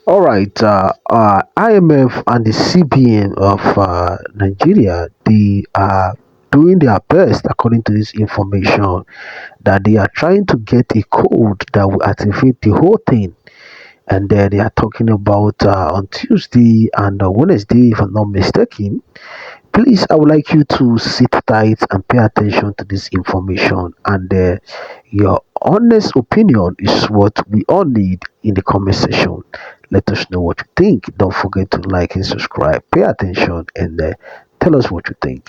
All right, IMF and the CBN of Nigeria, they are doing their best, according to this information, that they are trying to get a code that will activate the whole thing. And they are talking about on Tuesday and Wednesday, if I'm not mistaken. Please, I would like you to sit tight and pay attention to this information. And your honest opinion is what we all need in the comment section. Let us know what you think. Don't forget to like and subscribe. Pay attention and tell us what you think.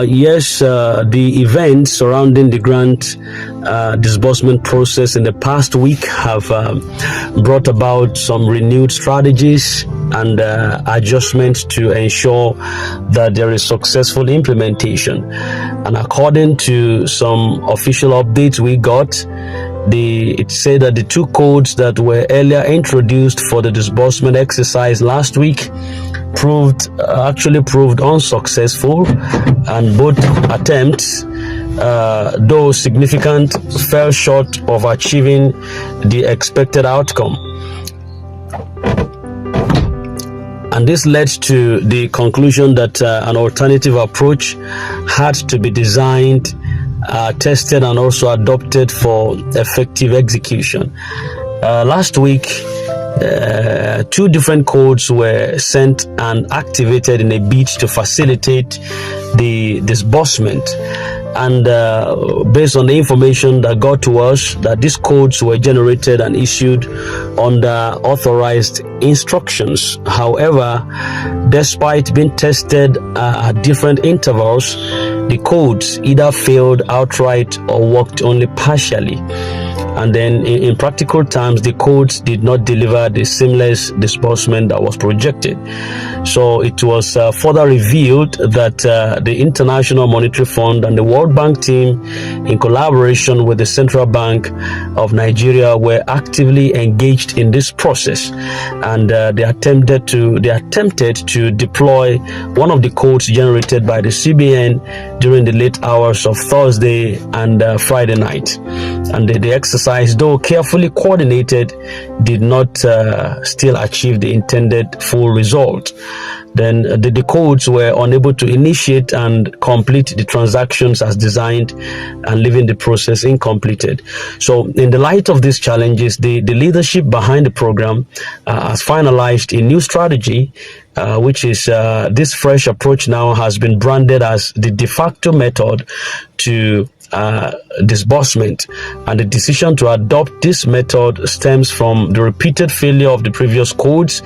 Yes, the events surrounding the grant disbursement process in the past week have brought about some renewed strategies and adjustments to ensure that there is successful implementation. And according to some official updates we got, it said that the two codes that were earlier introduced for the disbursement exercise last week actually proved unsuccessful, and both attempts, though significant, fell short of achieving the expected outcome. And this led to the conclusion that an alternative approach had to be designed, tested, and also adopted for effective execution. Last week, two different codes were sent and activated in a bid to facilitate the disbursement. And based on the information that got to us, that these codes were generated and issued under authorized instructions. However, despite being tested at different intervals, the codes either failed outright or worked only partially. And then in practical terms, the codes did not deliver the seamless disbursement that was projected. So it was further revealed that the International Monetary Fund and the World Bank team, in collaboration with the Central Bank of Nigeria, were actively engaged in this process. And they attempted to deploy one of the codes generated by the CBN during the late hours of Thursday and Friday night. And the exercise, though carefully coordinated, did not still achieve the intended full result. Then the codes were unable to initiate and complete the transactions as designed, and leaving the process incompleted. So in the light of these challenges, the leadership behind the program has finalized a new strategy, which is this fresh approach now has been branded as the de facto method to disbursement. And the decision to adopt this method stems from the repeated failure of the previous codes,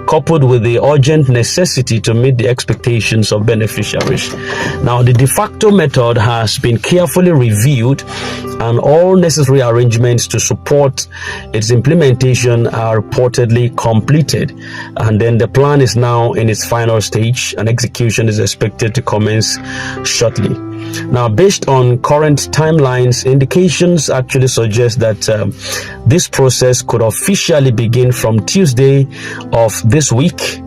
coupled with the urgent necessity to meet the expectations of beneficiaries. Now, the de facto method has been carefully reviewed, and all necessary arrangements to support its implementation are reportedly completed. And then the plan is now in its final stage, and execution is expected to commence shortly. Now, based on current timelines, indications actually suggest that this process could officially begin from Tuesday of this week,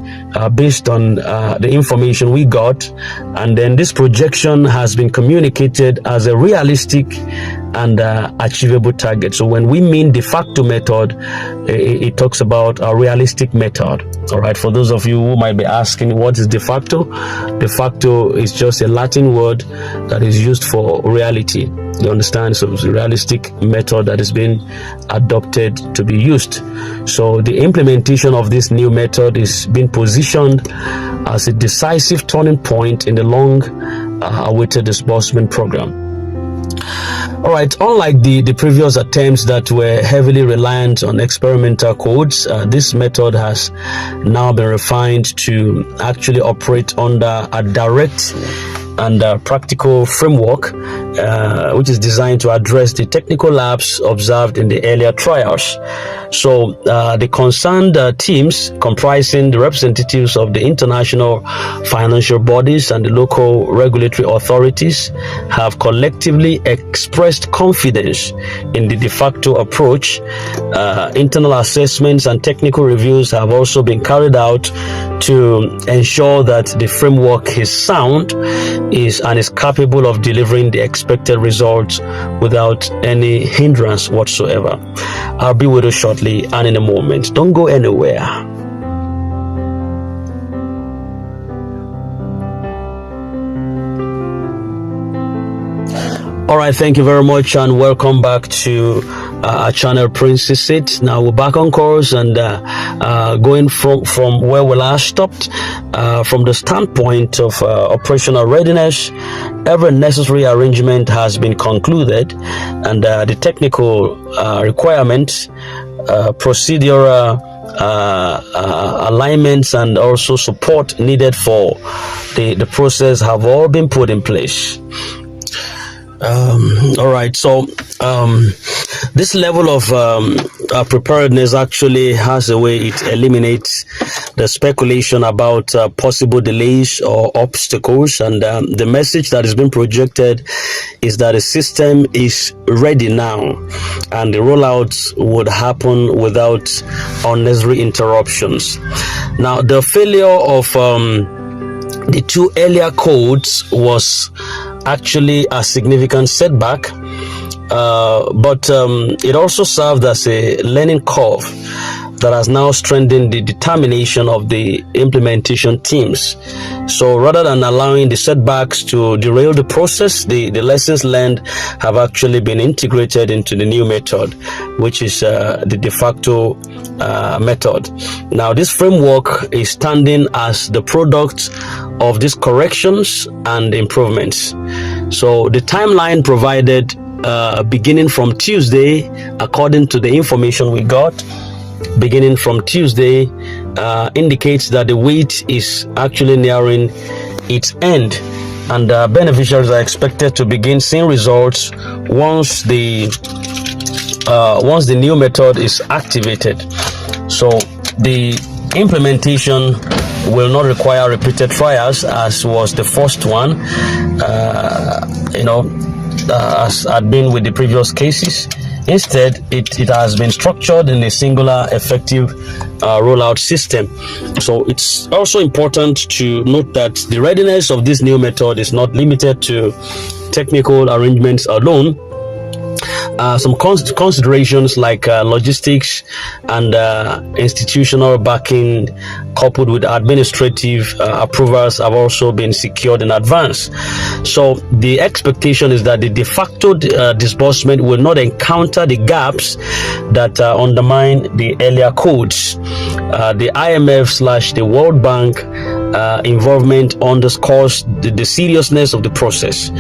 based on the information we got. And then this projection has been communicated as a realistic and achievable target. So when we mean de facto method, it talks about a realistic method. All right, for those of you who might be asking, what is de facto? De facto is just a Latin word that is used for reality. You understand? So it's a realistic method that is being adopted to be used. So the implementation of this new method is being positioned as a decisive turning point in the long awaited disbursement program. All right, unlike the previous attempts that were heavily reliant on experimental codes, this method has now been refined to actually operate under a direct and practical framework, which is designed to address the technical lapse observed in the earlier trials. So the concerned teams, comprising the representatives of the international financial bodies and the local regulatory authorities, have collectively expressed confidence in the de facto approach. Internal assessments and technical reviews have also been carried out to ensure that the framework is sound is capable of delivering the expected results without any hindrance whatsoever. I'll be with you shortly and in a moment. Don't go anywhere. All right, thank you very much and welcome back to our channel Princess It. Now we're back on course and going from where we last stopped. From the standpoint of operational readiness, every necessary arrangement has been concluded, and the technical requirements, procedural alignments, and also support needed for the process have all been put in place. All right, so this level of preparedness actually has a way it eliminates the speculation about possible delays or obstacles, and the message that is being projected is that the system is ready now and the rollouts would happen without unnecessary interruptions. Now, the failure of the two earlier codes was actually a significant setback, but it also served as a learning curve that has now strengthened the determination of the implementation teams. So rather than allowing the setbacks to derail the process, the lessons learned have actually been integrated into the new method, which is the de facto method. Now, this framework is standing as the product of these corrections and improvements. So the timeline provided beginning from Tuesday, according to the information we got, beginning from Tuesday, indicates that the wait is actually nearing its end, and beneficiaries are expected to begin seeing results once the new method is activated. So the implementation will not require repeated trials as was the first one, as had been with the previous cases. Instead, it has been structured in a singular effective rollout system. So it's also important to note that the readiness of this new method is not limited to technical arrangements alone. Some considerations like logistics and institutional backing, coupled with administrative approvals, have also been secured in advance. So the expectation is that the de facto disbursement will not encounter the gaps that undermine the earlier codes. The IMF/the World Bank involvement underscores the seriousness of the process,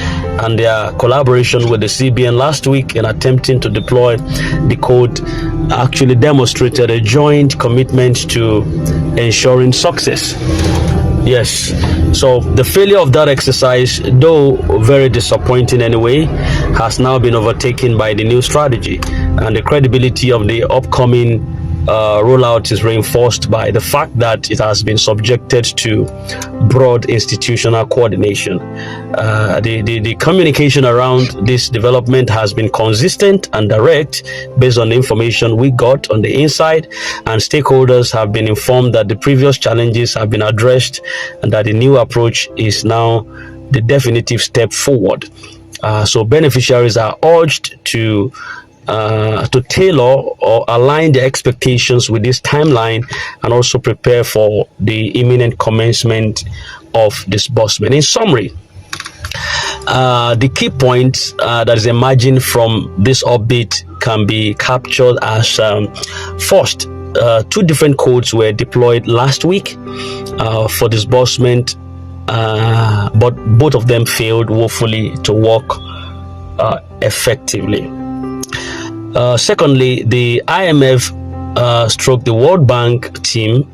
and their collaboration with the CBN last week in attempting to deploy the code actually demonstrated a joint commitment to ensuring success. Yes, so the failure of that exercise, though very disappointing anyway, has now been overtaken by the new strategy, and the credibility of the upcoming rollout is reinforced by the fact that it has been subjected to broad institutional coordination. The communication around this development has been consistent and direct based on the information we got on the inside, and stakeholders have been informed that the previous challenges have been addressed and that the new approach is now the definitive step forward. So beneficiaries are urged to tailor or align their expectations with this timeline and also prepare for the imminent commencement of disbursement. In summary, the key points that is emerging from this update can be captured as first, two different codes were deployed last week for disbursement, but both of them failed woefully to work effectively. Secondly, the IMF stroke the World Bank team,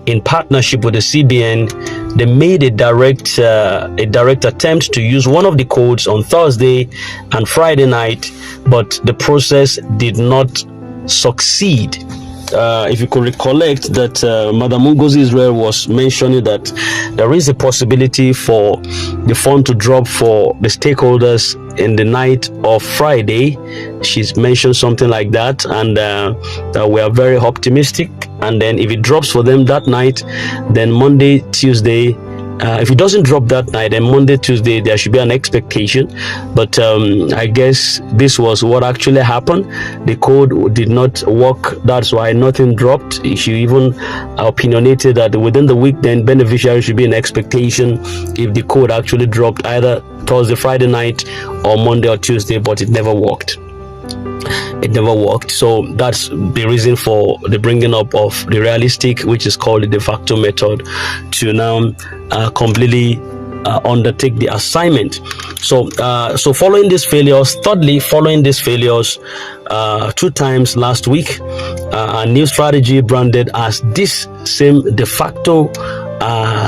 in partnership with the CBN, they made a direct attempt to use one of the codes on Thursday and Friday night, but the process did not succeed. If you could recollect that Madam Ngozi Israel was mentioning that there is a possibility for the fund to drop for the stakeholders in the night of Friday. She's mentioned something like that, and we are very optimistic. And then if it drops for them that night, then Monday, Tuesday, If it doesn't drop that night, then Monday, Tuesday, there should be an expectation. But I guess this was what actually happened. The code did not work. That's why nothing dropped. She even opinionated that within the week, then beneficiaries should be in expectation if the code actually dropped either Thursday, Friday night, or Monday or Tuesday, but it never worked. It never worked. So that's the reason for the bringing up of the realistic, which is called the de facto method, to now completely undertake the assignment. So following these failures, following these failures 2 times last week, a new strategy branded as this same de facto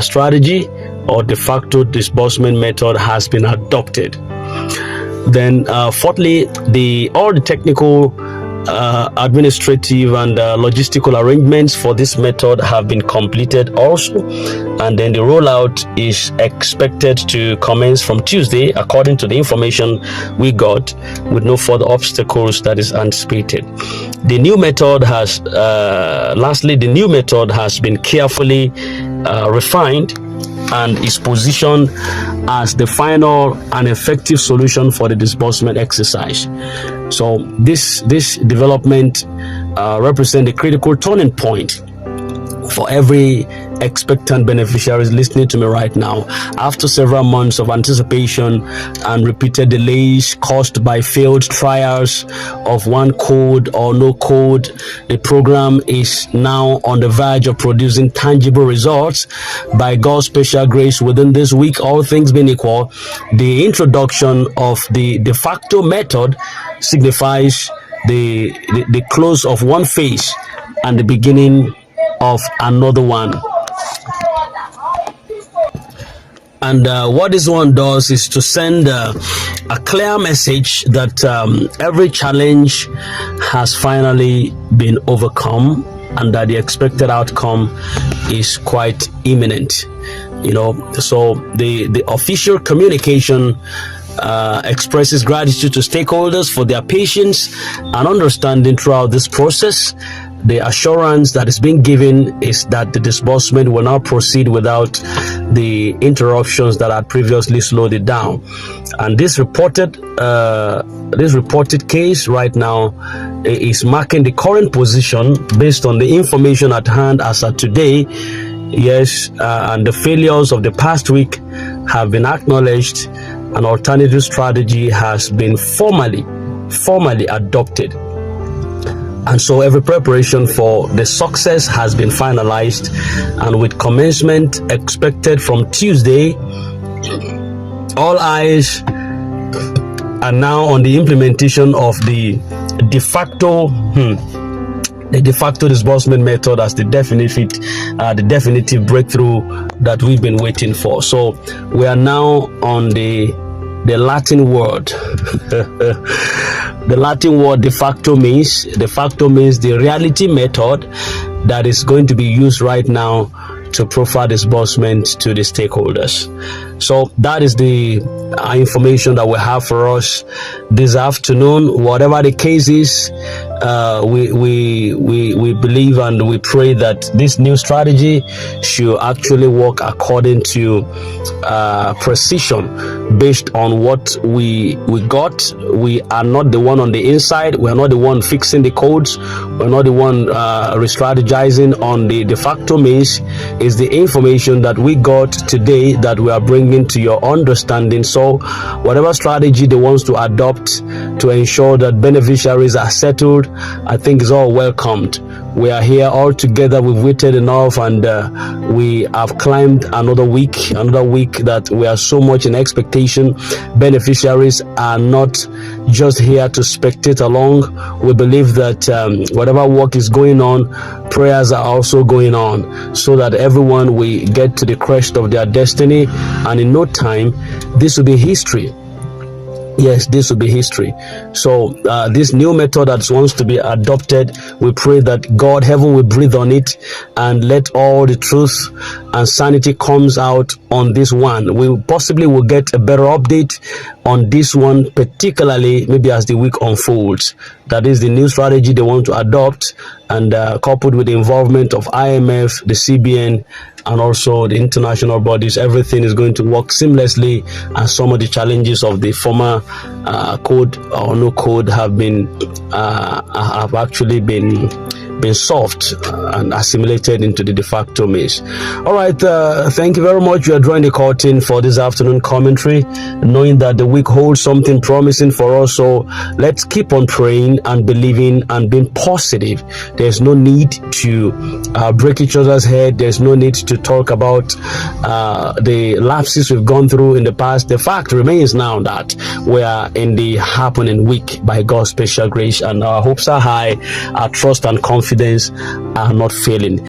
strategy or de facto disbursement method has been adopted. Then fourthly, all the technical, administrative and logistical arrangements for this method have been completed also, and then the rollout is expected to commence from Tuesday according to the information we got, with no further obstacles that is anticipated. The new method has been carefully refined and is positioned as the final and effective solution for the disbursement exercise. So this development represents a critical turning point for every expectant beneficiaries listening to me right now. After several months of anticipation and repeated delays caused by failed trials of one code or no code, the program is now on the verge of producing tangible results. By God's special grace, within this week, all things being equal, the introduction of the de facto method signifies the close of one phase and the beginning of another one. And what this one does is to send a clear message that every challenge has finally been overcome and that the expected outcome is quite imminent. So the official communication expresses gratitude to stakeholders for their patience and understanding throughout this process. The assurance that is being given is that the disbursement will now proceed without the interruptions that had previously slowed it down. And this reported case right now is marking the current position based on the information at hand as of today. Yes, and the failures of the past week have been acknowledged. An alternative strategy has been formally adopted. And so every preparation for the success has been finalized, and with commencement expected from Tuesday, all eyes are now on the implementation of the de facto disbursement method as the definitive breakthrough that we've been waiting for. So we are now on the Latin word. The Latin word de facto means the reality method that is going to be used right now to profile disbursement to the stakeholders. So that is the information that we have for us this afternoon. Whatever the case is, we believe and we pray that this new strategy should actually work according to precision, based on what we got. We are not the one on the inside. We are not the one fixing the codes. We're not the one re-strategizing on the de facto means. Is the information that we got today that we are bringing to your understanding. So whatever strategy they want to adopt to ensure that beneficiaries are settled, I think is all welcomed. We are here all together. We've waited enough, and we have climbed another week that we are so much in expectation. Beneficiaries are not just here to spectate along. We believe that whatever work is going on, prayers are also going on, so that everyone will get to the crest of their destiny, and in no time this will be history. Yes, this will be history. So this new method that wants to be adopted, we pray that heaven will breathe on it and let all the truth and sanity comes out on this one. We possibly will get a better update on this one, particularly maybe as the week unfolds. That is the new strategy they want to adopt, and coupled with the involvement of IMF, the CBN, and also the international bodies, everything is going to work seamlessly, and some of the challenges of the former code or no code have actually been solved and assimilated into the de facto maze. All right, thank you very much. We are drawing the curtain for this afternoon commentary, knowing that the week holds something promising for us. So let's keep on praying and believing and being positive. There's no need to break each other's head. There's no need to talk about the lapses we've gone through in the past. The fact remains now that we are in the happening week by God's special grace, and our hopes are high, our trust and confidence are not failing.